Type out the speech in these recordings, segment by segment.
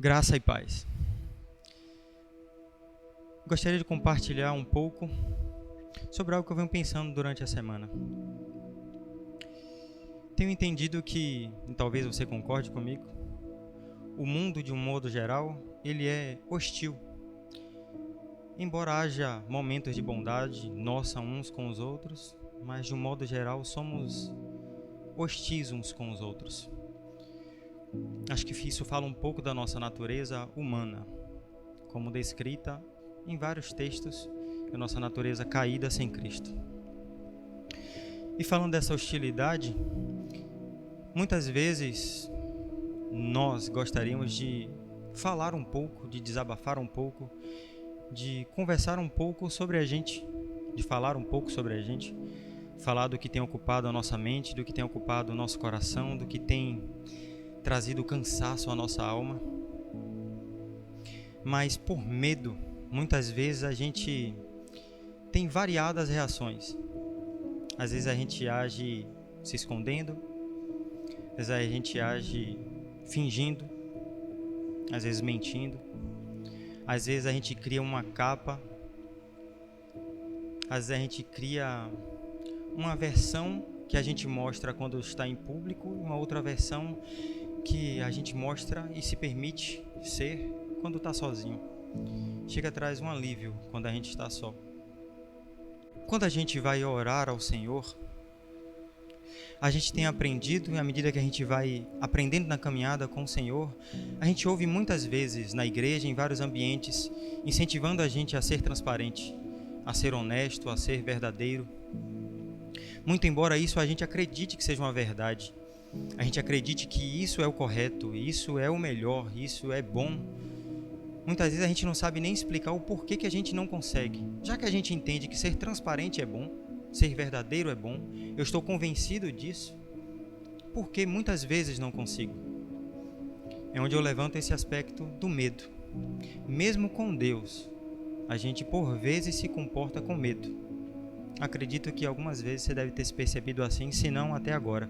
Graça e paz. Gostaria de compartilhar um pouco sobre algo que eu venho pensando durante a semana. Tenho entendido que, e talvez você concorde comigo, o mundo, de um modo geral, ele é hostil. Embora haja momentos de bondade nossa uns com os outros, mas de um modo geral somos hostis uns com os outros. Acho que isso fala um pouco da nossa natureza humana, como descrita em vários textos, a nossa natureza caída sem Cristo. E falando dessa hostilidade, muitas vezes nós gostaríamos de falar um pouco, de desabafar um pouco, de conversar um pouco sobre a gente, de falar um pouco sobre a gente, falar do que tem ocupado a nossa mente, do que tem ocupado o nosso coração, do que tem trazido cansaço à nossa alma. Mas por medo, muitas vezes a gente tem variadas reações. Às vezes a gente age se escondendo, às vezes a gente age fingindo, às vezes mentindo, às vezes a gente cria uma capa, às vezes a gente cria uma versão que a gente mostra quando está em público e uma outra versão que a gente mostra e se permite ser quando está sozinho. Chega traz um alívio quando a gente está só. Quando a gente vai orar ao Senhor, a gente tem aprendido, e à medida que a gente vai aprendendo na caminhada com o Senhor, a gente ouve muitas vezes na igreja, em vários ambientes, incentivando a gente a ser transparente, a ser honesto, a ser verdadeiro. Muito embora isso a gente acredite que seja uma verdade, a gente acredite que isso é o correto, isso é o melhor, isso é bom, muitas vezes a gente não sabe nem explicar o porquê que a gente não consegue. Já que a gente entende que ser transparente é bom, ser verdadeiro é bom, eu estou convencido disso, porque muitas vezes não consigo. É onde eu levanto esse aspecto do medo. Mesmo com Deus, a gente por vezes se comporta com medo. Acredito que algumas vezes você deve ter se percebido assim, se não até agora.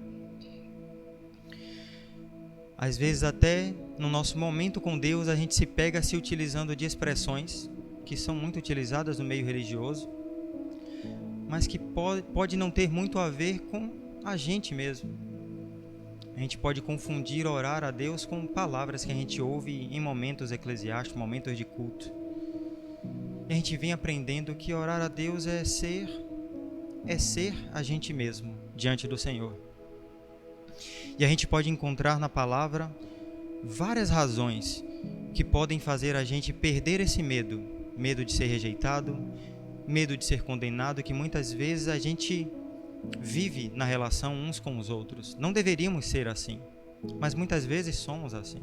Às vezes até no nosso momento com Deus a gente se pega se utilizando de expressões que são muito utilizadas no meio religioso, mas que pode não ter muito a ver com a gente mesmo. A gente pode confundir orar a Deus com palavras que a gente ouve em momentos eclesiásticos, momentos de culto. E a gente vem aprendendo que orar a Deus é ser a gente mesmo diante do Senhor. E a gente pode encontrar na palavra várias razões que podem fazer a gente perder esse medo. Medo de ser rejeitado, medo de ser condenado, que muitas vezes a gente vive na relação uns com os outros. Não deveríamos ser assim, mas muitas vezes somos assim.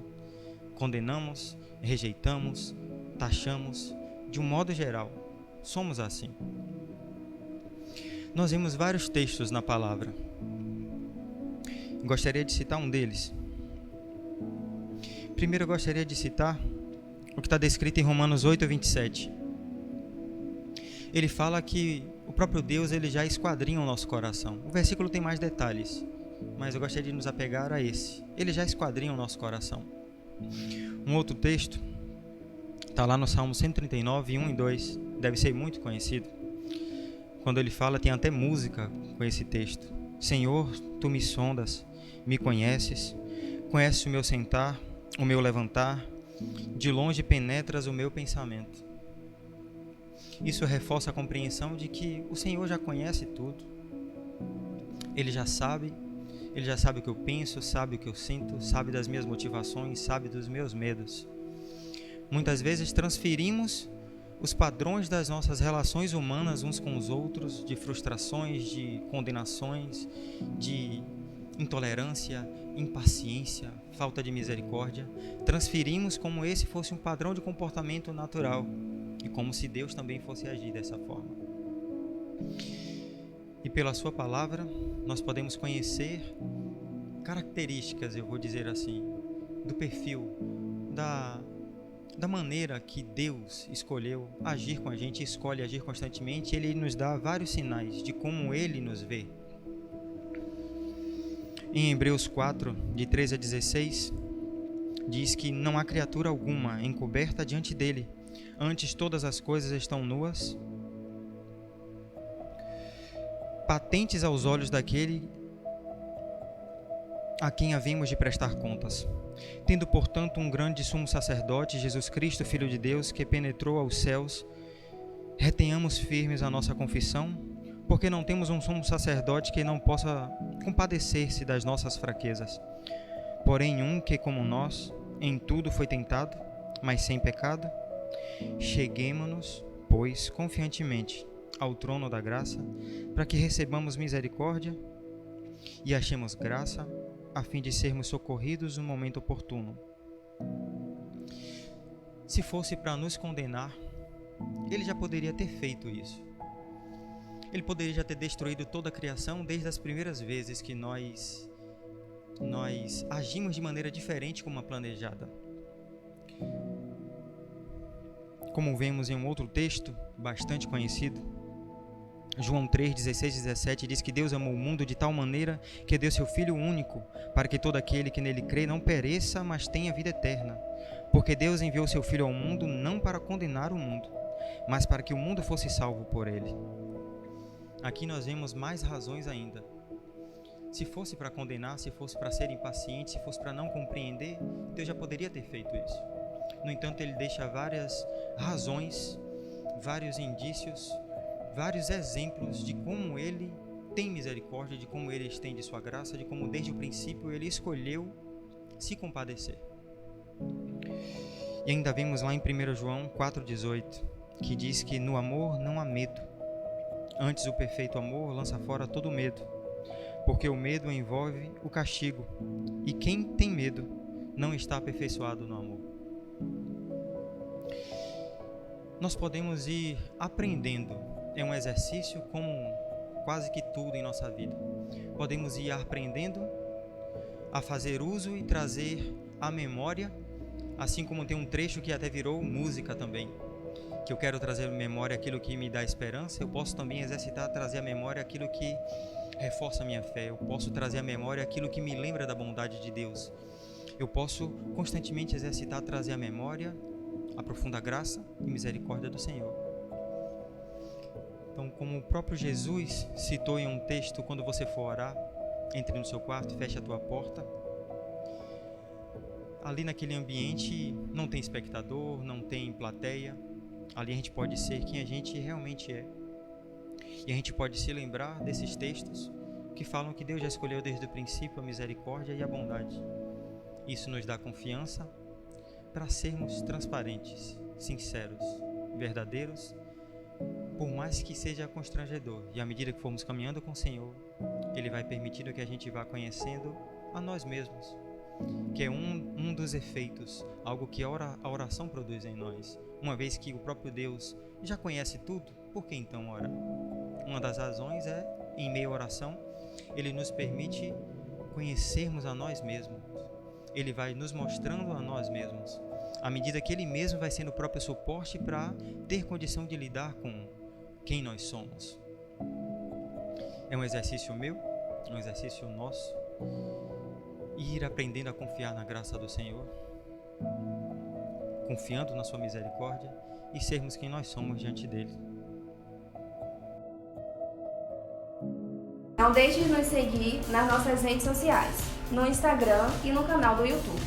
Condenamos, rejeitamos, taxamos, de um modo geral, somos assim. Nós vemos vários textos na palavra. Gostaria de citar um deles. Primeiro eu gostaria de citar o que está descrito em Romanos 8:27. Ele fala que o próprio Deus ele já esquadrinha o nosso coração. O versículo tem mais detalhes, mas eu gostaria de nos apegar a esse. Ele já esquadrinha o nosso coração. Um outro texto está lá no Salmo 139, 1 e 2. Deve ser muito conhecido. Quando ele fala, tem até música com esse texto. Senhor, tu me sondas, me conheces, conheces o meu sentar, o meu levantar, de longe penetras o meu pensamento. Isso reforça a compreensão de que o Senhor já conhece tudo. Ele já sabe o que eu penso, sabe o que eu sinto, sabe das minhas motivações, sabe dos meus medos. Muitas vezes transferimos os padrões das nossas relações humanas uns com os outros, de frustrações, de condenações, de intolerância, impaciência, falta de misericórdia, transferimos como esse fosse um padrão de comportamento natural e como se Deus também fosse agir dessa forma. E pela sua palavra, nós podemos conhecer características, eu vou dizer assim, do perfil, da maneira que Deus escolheu agir com a gente, escolhe agir constantemente. Ele nos dá vários sinais de como Ele nos vê. Em Hebreus 4, de 13 a 16, diz que não há criatura alguma encoberta diante dele. Antes todas as coisas estão nuas, patentes aos olhos daquele a quem havemos de prestar contas. Tendo, portanto, um grande sumo sacerdote, Jesus Cristo, Filho de Deus, que penetrou aos céus, retenhamos firmes a nossa confissão, porque não temos um sumo sacerdote que não possa compadecer-se das nossas fraquezas. Porém, um que, como nós, em tudo foi tentado, mas sem pecado. Cheguemo-nos, pois, confiantemente ao trono da graça, para que recebamos misericórdia e achemos graça, a fim de sermos socorridos no momento oportuno. Se fosse para nos condenar, ele já poderia ter feito isso. Ele poderia já ter destruído toda a criação desde as primeiras vezes que nós agimos de maneira diferente como a planejada. Como vemos em um outro texto bastante conhecido, João 3, 16 e 17 diz que Deus amou o mundo de tal maneira que deu seu Filho único, para que todo aquele que nele crê não pereça, mas tenha vida eterna. Porque Deus enviou seu Filho ao mundo não para condenar o mundo, mas para que o mundo fosse salvo por ele. Aqui nós vemos mais razões ainda. Se fosse para condenar, se fosse para ser impaciente, se fosse para não compreender, Deus já poderia ter feito isso. No entanto, ele deixa várias razões, vários indícios, vários exemplos de como ele tem misericórdia, de como ele estende sua graça, de como desde o princípio ele escolheu se compadecer. E ainda vemos lá em 1 João 4,18, que diz que no amor não há medo. Antes o perfeito amor lança fora todo medo, porque o medo envolve o castigo, e quem tem medo não está aperfeiçoado no amor. Nós podemos ir aprendendo, é um exercício como quase que tudo em nossa vida. Podemos ir aprendendo a fazer uso e trazer à memória, assim como tem um trecho que até virou música também, que eu quero trazer à memória aquilo que me dá esperança. Eu posso também exercitar, trazer à memória aquilo que reforça a minha fé. Eu posso trazer à memória aquilo que me lembra da bondade de Deus. Eu posso constantemente exercitar, trazer à memória a profunda graça e misericórdia do Senhor. Então, como o próprio Jesus citou em um texto, quando você for orar, entre no seu quarto, feche a tua porta. Ali naquele ambiente não tem espectador, não tem plateia. Ali a gente pode ser quem a gente realmente é. E a gente pode se lembrar desses textos que falam que Deus já escolheu desde o princípio a misericórdia e a bondade. Isso nos dá confiança para sermos transparentes, sinceros, verdadeiros, por mais que seja constrangedor. E à medida que formos caminhando com o Senhor, Ele vai permitindo que a gente vá conhecendo a nós mesmos, que é um dos efeitos, algo que a oração produz em nós. Uma vez que o próprio Deus já conhece tudo, por que então orar? Uma das razões é, em meio à oração, Ele nos permite conhecermos a nós mesmos. Ele vai nos mostrando a nós mesmos, à medida que Ele mesmo vai sendo o próprio suporte para ter condição de lidar com quem nós somos. É um exercício meu, um exercício nosso, ir aprendendo a confiar na graça do Senhor, confiando na sua misericórdia e sermos quem nós somos diante dele. Não deixe de nos seguir nas nossas redes sociais, no Instagram e no canal do YouTube.